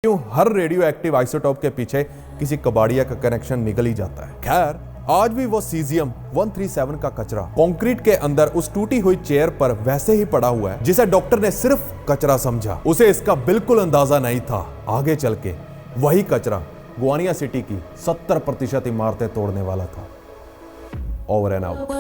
क्यों हर radio active isotope के पीछे किसी कबाड़िया का कनेक्शन निकल ही जाता है। खैर, आज भी वो सीजियम 137 का कचरा कंक्रीट के अंदर उस टूटी हुई चेयर पर वैसे ही पड़ा हुआ है जिसे डॉक्टर ने सिर्फ कचरा समझा। उसे इसका बिल्कुल अंदाजा नहीं था आगे चल के वही कचरा गोवानिया सिटी की 70% इमारतें तोड़ने वाला था। Over and out.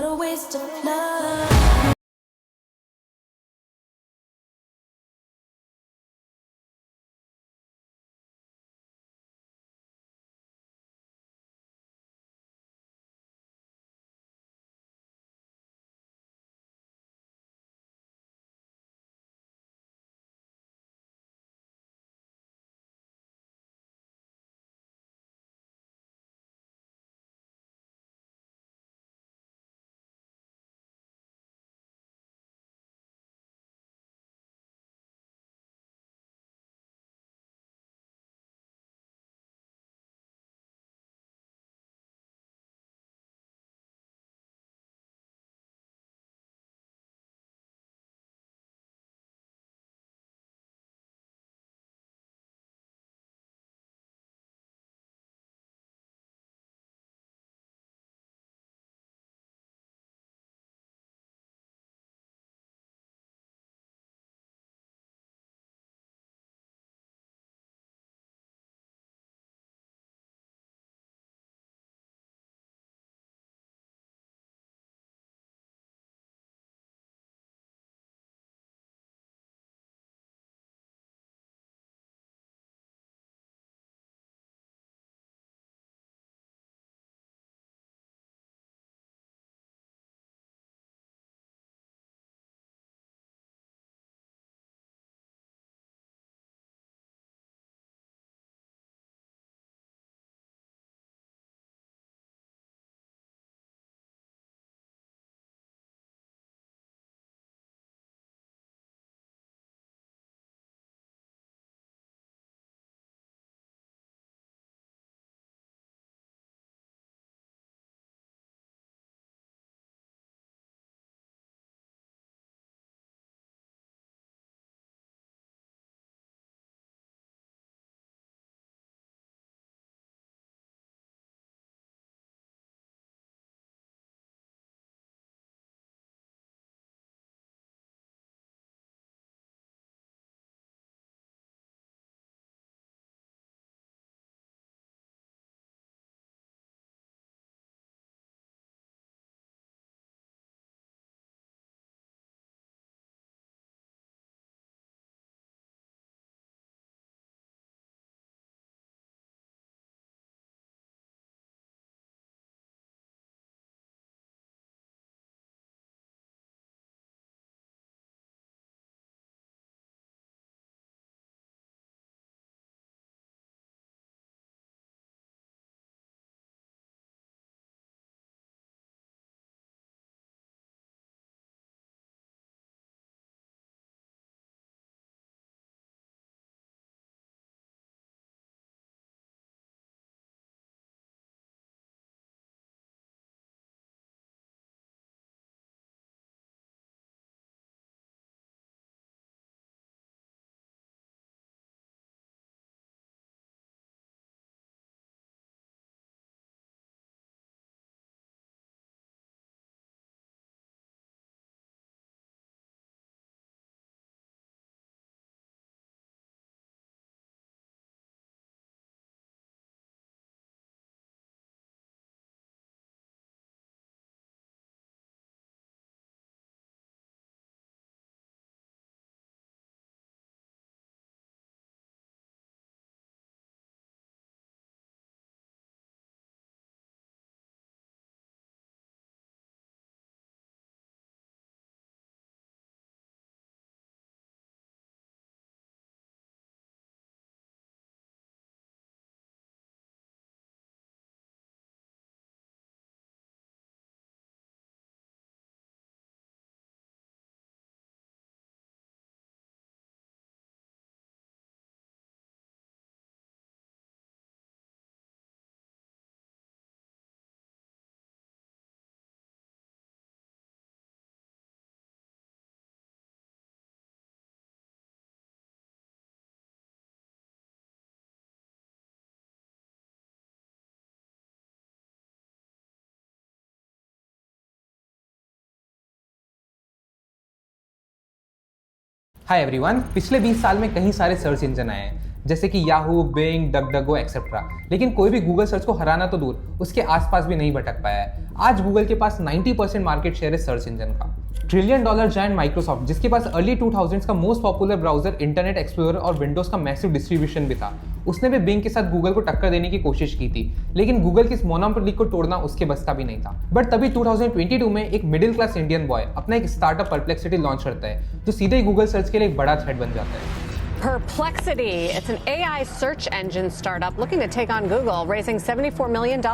Hi everyone, पिछले 20 साल में कई सारे सर्च इंजन आए हैं जैसे कि याहू, बिंग, डकडगो एक्सेट्रा, लेकिन कोई भी गूगल सर्च को हराना तो दूर उसके आसपास भी नहीं भटक पाया है। आज गूगल के पास 90% मार्केट शेयर है सर्च इंजन का। ट्रिलियन डॉलर जायंट माइक्रोसॉफ्ट, जिसके पास अर्ली 2000s का most popular browser internet explorer और विंडोज का मैसिव डिस्ट्रीब्यूशन भी था, उसने भी बिंग के साथ गूगल को टक्कर देने की कोशिश की थी, लेकिन गूगल की इस मोनोपोली को तोड़ना उसके बस का भी नहीं था। बट तभी 2022 में एक मिडिल क्लास इंडियन बॉय अपना एक स्टार्टअप परप्लेक्सिटी लॉन्च करता है, जो सीधे ही गूगल सर्च के लिए एक बड़ा थ्रेट बन जाता है। Perplexity. It's an AI search engine startup looking to take on Google, raising $74 million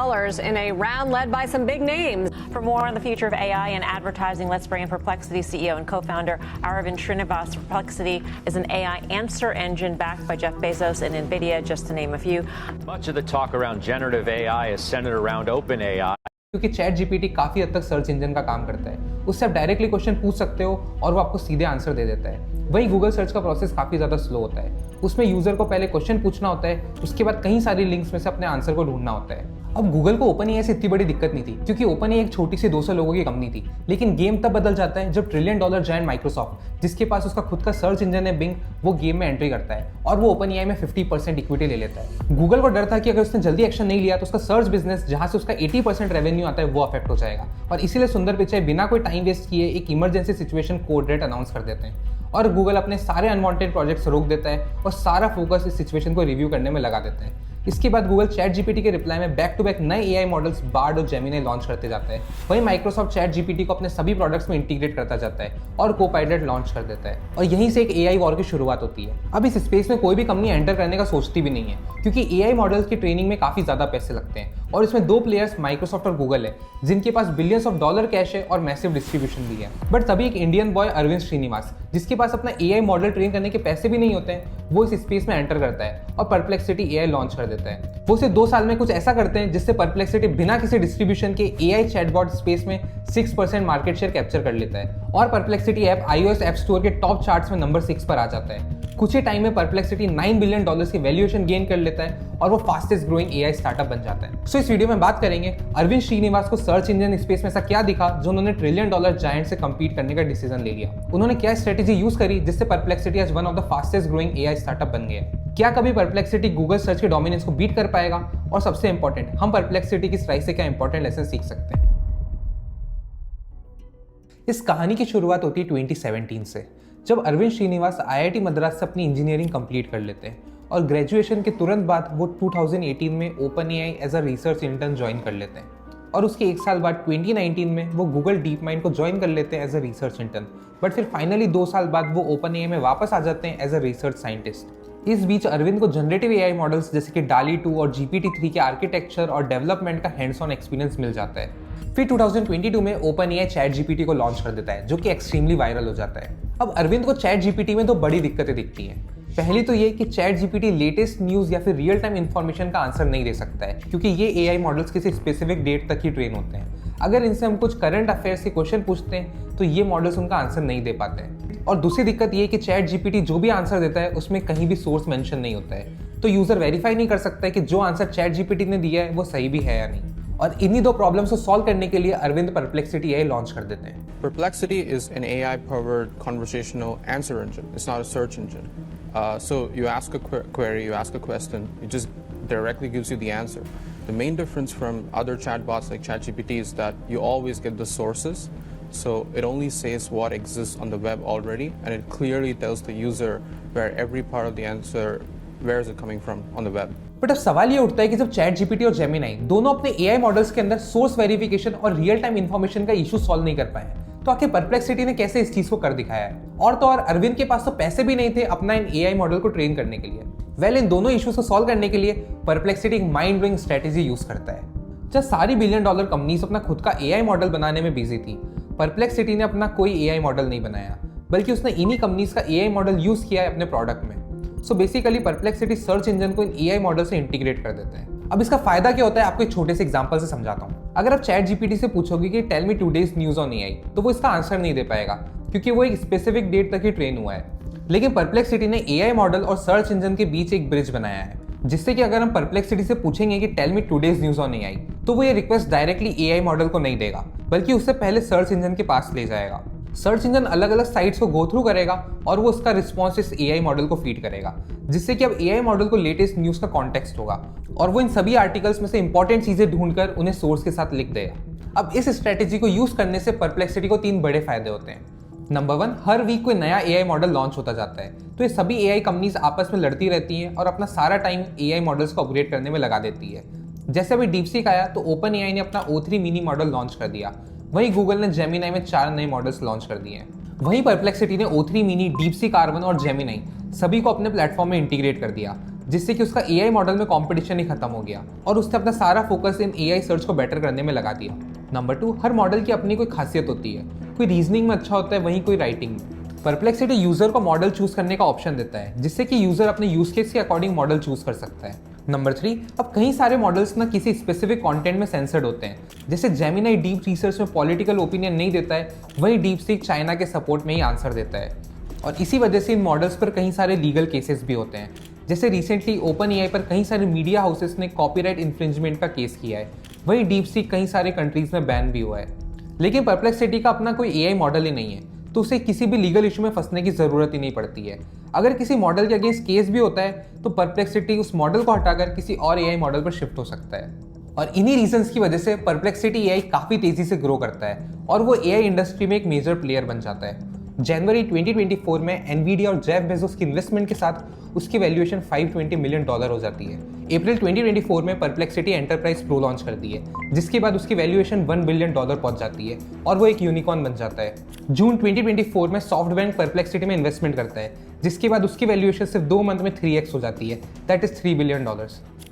in a round led by some big names. For more on the future of AI and advertising, let's bring in Perplexity CEO and co-founder Aravind Srinivas. Perplexity is an AI answer engine backed by Jeff Bezos and NVIDIA, just to name a few. Much of the talk around generative AI is centered around OpenAI. क्योंकि chat GPT काफी हद तक search engine का काम करता है, उससे आप डायरेक्टली क्वेश्चन पूछ सकते हो और वो आपको सीधे आंसर दे देता है। वहीं गूगल सर्च का प्रोसेस काफी ज्यादा स्लो होता है, उसमें यूजर को पहले क्वेश्चन पूछना होता है, उसके बाद कई सारी लिंक्स में से अपने आंसर को ढूंढना होता है। अब गूगल को ओपनएआई से इतनी बड़ी दिक्कत नहीं थी, क्योंकि ओपनएआई एक छोटी सी 200 लोगों की कंपनी थी, लेकिन गेम तब बदल जाता है जब ट्रिलियन डॉलर जायंट माइक्रोसॉफ्ट, जिसके पास उसका खुद का सर्च इंजन है बिंग, वो गेम में एंट्री करता है और वो ओपनएआई में 50% इक्विटी ले लेता है। गूगल को डर था कि अगर उसने जल्दी एक्शन नहीं लिया तो उसका सर्च बिजनेस, जहां से उसका 80% रेवेन्यू आता है, वो अफेक्ट हो जाएगा। और इसीलिए सुंदर पिचाई बिना कोई टाइम वेस्ट किए एक emergency situation code red announce कर देते हैं और गूगल अपने सारे अनवांटेड प्रोजेक्ट्स रोक देता है और सारा फोकस इस सिचुएशन को रिव्यू करने में लगा देता है। इसके बाद गूगल चैट जीपीटी के रिप्लाई में बैक टू बैक नए एआई मॉडल्स बार्ड और जेमिनी लॉन्च करते जाता है। वहीं माइक्रोसॉफ्ट चैट जीपीटी को अपने सभी प्रोडक्ट्स में इंटीग्रेट करता जाता है और कोपायलट लॉन्च कर देता है और यहीं से एक एआई वॉर की शुरुआत होती है। अब इस स्पेस में कोई भी कंपनी एंटर करने का सोचती भी नहीं है, क्योंकि एआई मॉडल्स की ट्रेनिंग में काफी ज्यादा पैसे लगते हैं और इसमें दो प्लेयर्स माइक्रोसॉफ्ट और गूगल है, जिनके पास बिलियंस ऑफ डॉलर कैश है और मैसिव डिस्ट्रीब्यूशन भी है। बट तभी एक इंडियन बॉय अरविंद श्रीनिवास, जिसके पास अपना एआई मॉडल ट्रेन करने के पैसे भी नहीं होते हैं, वो इस स्पेस में एंटर करता है और परप्लेक्सिटी एआई लॉन्च कर देता है। वो सिर्फ 2 साल में कुछ ऐसा करते हैं जिससे परप्लेक्सिटी बिना किसी डिस्ट्रीब्यूशन के एआई चैटबॉट स्पेस में 6% मार्केट शेयर कैप्चर कर लेता है और perplexity app iOS app store के टॉप चार्ट्स में नंबर 6 पर आ जाता है। कुछ ही टाइम में परप्लेक्सिटी $9 बिलियन की वैल्यूएशन गेन कर लेता है और वो फास्टेस्ट ग्रोइंग एआई स्टार्टअप बन जाता है। सो इस वीडियो में बात करेंगे अरविंद श्रीनिवास को सर्च इंजन स्पेस में ऐसा क्या दिखा जो उन्होंने ट्रिलियन डॉलर जायंट से कंपीट करने का डिसीजन ले लिया। उन्होंने क्या स्ट्रेटेजी यूज करी जिससे परप्लेक्सिटी आज one of the fastest growing AI startup बन गया। क्या कभी परप्लेक्सिटी गूगल सर्च के डोमिनेंस को बीट कर पाएगा, और सबसे इंपॉर्टेंट, हम परप्लेक्सिटी की स्ट्राइक से क्या इंपॉर्टेंट लेसन सीख सकते हैं। इस कहानी की शुरुआत होती है 2017 से, जब अरविंद श्रीनिवास आईआईटी मद्रास से अपनी इंजीनियरिंग कंप्लीट कर लेते हैं और ग्रेजुएशन के तुरंत बाद वो 2018 में OpenAI as a research intern join कर लेते हैं और उसके 1 साल बाद 2019 में वो गूगल डीप माइंड को ज्वाइन कर लेते हैं as a research intern. But फिर फाइनली 2 साल बाद वो ओपनएआई में वापस आ जाते हैं एज अ रिसर्च साइंटिस्ट। इस बीच अरविंद को जनरेटिव एआई मॉडल्स जैसे कि डाली 2 और GPT-3 के आर्किटेक्चर और डेवलपमेंट का हैंड्स ऑन एक्सपीरियंस मिल जाता है। फिर 2022 में ओपनएआई चैट जीपीटी को लॉन्च कर देता है, जो कि एक्सट्रीमली वायरल हो जाता है। अब अरविंद को चैट जीपीटी में 2 बड़ी दिक्कतें दिखती हैं। पहली तो ये कि चैट जीपीटी लेटेस्ट न्यूज़ या फिर रियल टाइम इन्फॉर्मेशन का आंसर नहीं दे सकता है, क्योंकि ये एआई मॉडल्स किसी स्पेसिफिक डेट तक ही ट्रेन होते हैं। अगर इनसे हम कुछ करंट अफेयर्स के क्वेश्चन पूछते हैं तो ये मॉडल्स उनका आंसर नहीं दे पाते हैं। और दूसरी दिक्कत ये कि चैट जीपीटी जो भी आंसर देता है उसमें कहीं भी सोर्स मेंशन नहीं होता है, तो यूजर वेरीफाई नहीं कर सकता है कि जो आंसर चैट जीपीटी ने दिया है वो सही भी है या नहीं। और इन्हीं 2 प्रॉब्लम्स को सॉल्व करने के लिए अरविंद परप्लेक्सिटी एआई लॉन्च कर देते हैं। Perplexity is an AI-powered conversational answer engine. It's not a search engine. So you ask a query, you ask a question, it just directly gives you the answer. The main difference from other chatbots like ChatGPT is that you always get the sources. So it only says what exists on the web already, and it clearly tells the user where every part of the answer, where is it coming from on the web. But अब सवाल ये उठता है कि जब chat GPT और Gemini दोनों अपने एआई मॉडल्स के अंदर सोर्स वेरिफिकेशन और रियल टाइम इंफॉर्मेशन का इशू सॉल्व नहीं कर पाए, तो आखिर परप्लेक्सिटी ने कैसे इस चीज को कर दिखाया है। और तो और अरविंद के पास तो पैसे भी नहीं थे अपना इन एआई मॉडल को ट्रेन करने के लिए। इन दोनों इश्यूज को सॉल्व करने के लिए परप्लेक्सिटी एक माइंड ब्लोइंग स्ट्रेटेजी यूज करता है। जब सारी बिलियन डॉलर कंपनीज अपना खुद का एआई मॉडल बनाने में बिजी थी, परप्लेक्सिटी ने अपना कोई एआई मॉडल नहीं बनाया, बल्कि उसने इन्हीं कंपनीज का एआई मॉडल यूज किया है अपने प्रोडक्ट में। So basically perplexity search engine को इन एआई मॉडल से इंटीग्रेट कर देते हैं। अब इसका फायदा क्या होता है, आपको एक छोटे से एग्जांपल से समझाता हूँ। अगर आप चैट जीपीटी से पूछोगे कि tell me today's news on AI, तो वो इसका आंसर नहीं दे पाएगा, क्योंकि वो एक स्पेसिफिक डेट तक ही ट्रेन हुआ है। लेकिन परप्लेक्सिटी ने एआई मॉडल और सर्च इंजन के बीच एक ब्रिज बनाया है, जिससे कि अगर हम परप्लेक्सिटी से पूछेंगे कि tell me today's news on AI, तो वो ये रिक्वेस्ट डायरेक्टली एआई मॉडल को नहीं देगा, बल्कि उससे पहले सर्च इंजन के पास ले जाएगा। सर्च इंजन अलग अलग साइट्स को गो थ्रू करेगा और वो उसका रिस्पॉन्स इस एआई मॉडल को फीड करेगा, जिससे कि अब एआई मॉडल को लेटेस्ट न्यूज का कॉन्टेक्स्ट होगा और वो इन सभी आर्टिकल्स में से इंपॉर्टेंट चीजें ढूंढकर उन्हें सोर्स के साथ लिख देगा। अब इस स्ट्रेटेजी को यूज करने से परप्लेक्सिटी को 3 बड़े फायदे होते हैं। नंबर 1, हर वीक कोई नया एआई मॉडल लॉन्च होता जाता है, तो ये सभी एआई कंपनीज आपस में लड़ती रहती हैं और अपना सारा टाइम एआई मॉडल्स को अपग्रेड करने में लगा देती है। जैसे अभी डीपसीक आया तो ओपन एआई ने अपना O3 मिनी मॉडल लॉन्च कर दिया, वहीं गूगल ने जेमिनाई में 4 नए मॉडल्स लॉन्च कर दिए हैं। वहीं परप्लेक्सिटी ने O3 मिनी, डीपसीक R1 और जेमिनाई सभी को अपने प्लेटफॉर्म में इंटीग्रेट कर दिया, जिससे कि उसका एआई मॉडल में कंपटीशन ही खत्म हो गया और उसने अपना सारा फोकस इन एआई सर्च को बेटर करने में लगा दिया। नंबर 2, हर मॉडल की अपनी कोई खासियत होती है, कोई रीजनिंग में अच्छा होता है, वहीं कोई राइटिंग में। परप्लेक्सिटी यूजर को मॉडल चूज करने का ऑप्शन देता है, जिससे कि यूजर अपने यूज केस के अकॉर्डिंग मॉडल चूज कर सकता है। नंबर 3, अब कई सारे मॉडल्स ना किसी स्पेसिफिक कंटेंट में सेंसर्ड होते हैं, जैसे जेमिनाई डीप रिसर्च में पॉलिटिकल ओपिनियन नहीं देता है, वहीं डीपसीक चाइना के सपोर्ट में ही आंसर देता है और इसी वजह से इन मॉडल्स पर कई सारे लीगल केसेस भी होते हैं। जैसे रिसेंटली ओपन एआई पर कई सारे मीडिया हाउसेस ने कॉपीराइट इन्फ्रिंजमेंट का केस किया है, वहीं डीपसीक कई सारे कंट्रीज में बैन भी हुआ है। लेकिन परप्लेक्सिटी का अपना कोई एआई मॉडल ही नहीं है, तो उसे किसी भी लीगल इशू में फंसने की जरूरत ही नहीं पड़ती है। अगर किसी मॉडल के अगेंस्ट केस भी होता है तो परप्लेक्सिटी उस मॉडल को हटाकर किसी और एआई मॉडल पर शिफ्ट हो सकता है। और इन्हीं रीजंस की वजह से परप्लेक्सिटी एआई काफी तेजी से ग्रो करता है और वो एआई इंडस्ट्री में एक मेजर प्लेयर बन जाता है। जनवरी 2024 में एनवीडिया और जेफ बेजोस की इन्वेस्टमेंट के साथ उसकी वैल्यूएशन $520 मिलियन हो जाती है। अप्रैल 2024 में परप्लेक्सिटी एंटरप्राइज प्रो लॉन्च कर दी है, जिसके बाद उसकी वैल्यूएशन $1 बिलियन पहुंच जाती है और वो एक यूनिकॉर्न बन जाता है। जून 2024 में सॉफ्टबैंक परप्लेक्सिटी में इन्वेस्टमेंट करता है, जिसके बाद उसकी वैल्यूएशन सिर्फ 2 मंथ में 3x हो जाती है, दैट इज $3 बिलियन।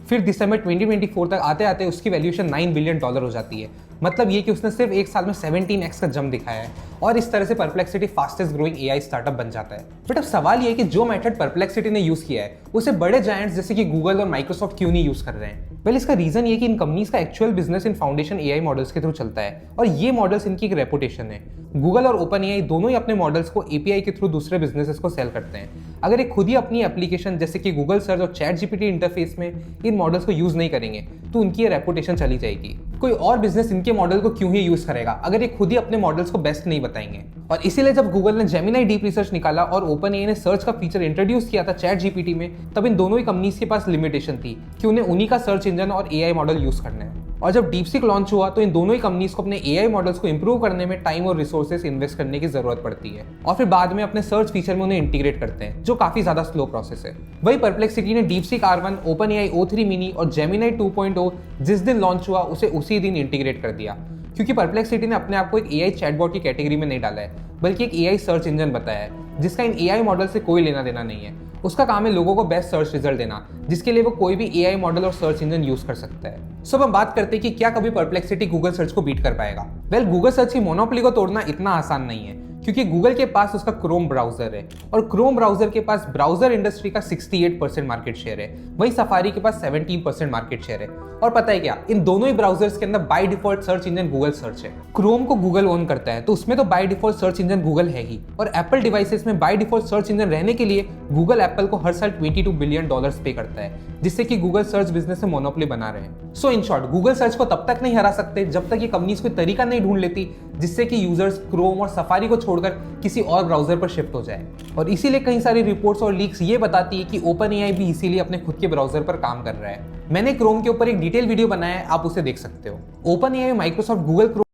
फिर दिसंबर 2024 तक आते आते उसकी वैल्यूएशन $9 बिलियन हो जाती है। मतलब ये कि उसने सिर्फ एक साल में 17x का जंप दिखाया है और इस तरह से perplexity fastest growing AI startup बन जाता है। बट अब सवाल ये है कि जो मेथड परप्लेक्सिटी ने यूज किया है उसे बड़े जायंट्स जैसे कि गूगल और माइक्रोसॉफ्ट क्यों नहीं यूज कर रहे हैं? वेल, इसका रीजन ये कि इन कंपनीज का actual business in foundation AI models के थ्रू चलता है और ये मॉडल्स इनकी एक रेपुटेशन है। गूगल और ओपन एआई दोनों ही अपने मॉडल्स को एपीआई के थ्रू दूसरे बिजनेसेस को सेल करते हैं। अगर ये खुद ही अपनी एप्लीकेशन जैसे कि गूगल सर्च और चैट जीपीटी इंटरफेस में इन मॉडल्स को यूज नहीं करेंगे तो उनकी ये रेपुटेशन चली जाएगी। कोई और बिजनेस इनके मॉडल को क्यों ही यूज करेगा अगर ये खुद ही अपने मॉडल्स को बेस्ट नहीं बताएंगे? और इसीलिए जब गूगल ने जेमिनाई डीप रिसर्च निकाला और ओपन एआई ने सर्च का फीचर इंट्रोड्यूस किया था चैट जीपीटी में, तब इन दोनों ही कंपनीज के पास लिमिटेशन थी कि उन्हें उन्हीं का सर्च इंजन और एआई मॉडल यूज करना है। और जब डीपसीक लॉन्च हुआ तो इन दोनों ही कंपनीज को अपने एआई मॉडल्स को इंप्रूव करने में टाइम और रिसोर्सेज इन्वेस्ट करने की जरूरत पड़ती है और फिर बाद में अपने सर्च फीचर में उन्हें इंटीग्रेट करते हैं, जो काफी ज्यादा स्लो प्रोसेस है। वही परप्लेक्सिटी ने DeepSeek R1, open AI O3 mini और जेमिनाई 2.0 जिस दिन लॉन्च हुआ उसे उसी दिन इंटीग्रेट कर दिया, क्योंकि परप्लेक्सिटी ने अपने आप को एक एआई चैटबॉट की कैटेगरी में नहीं डाला है, बल्कि एक एआई सर्च इंजन बताया है जिसका इन एआई मॉडल से कोई लेना देना नहीं है। उसका काम है लोगों को बेस्ट सर्च रिजल्ट देना, जिसके लिए वो कोई भी एआई मॉडल और सर्च इंजन यूज कर सकता है। सो अब हम बात करते हैं कि क्या कभी परप्लेक्सिटी गूगल सर्च को बीट कर पाएगा? वेल, गूगल सर्च की मोनोपोली को तोड़ना इतना आसान नहीं है, क्योंकि गूगल के पास उसका क्रोम ब्राउजर है और क्रोम ब्राउजर के पास ब्राउजर इंडस्ट्री का 68% मार्केट शेयर है, वहीं सफारी के पास 17% मार्केट शेयर है। और पता है क्या, इन दोनों ही ब्राउजर्स के अंदर by default search engine Google search है। क्रोम को गूगल ओन करता है तो उसमें तो by default search engine Google है ही, और एप्पल डिवाइसेस में बाय डिफॉल्ट सर्च इंजन रहने के लिए गूगल एप्पल को हर साल $22 बिलियन पे करता है, जिससे कि गूगल सर्च बिजनेस में मोनोपोली बना रहे हैं। सो इन शॉर्ट, गूगल सर्च को तब तक नहीं हरा सकते जब तक ये कंपनीज कोई तरीका नहीं ढूंढ लेती जिससे कि यूजर्स क्रोम और सफारी को छोड़कर किसी और ब्राउजर पर शिफ्ट हो जाए। और इसीलिए कई सारी रिपोर्ट्स और लीक्स ये बताती है कि ओपन एआई भी इसीलिए अपने खुद के ब्राउजर पर काम कर रहा है। मैंने क्रोम के ऊपर एक डिटेल वीडियो बनाया है, आप उसे देख सकते हो। Open AI, Microsoft, Google Chrome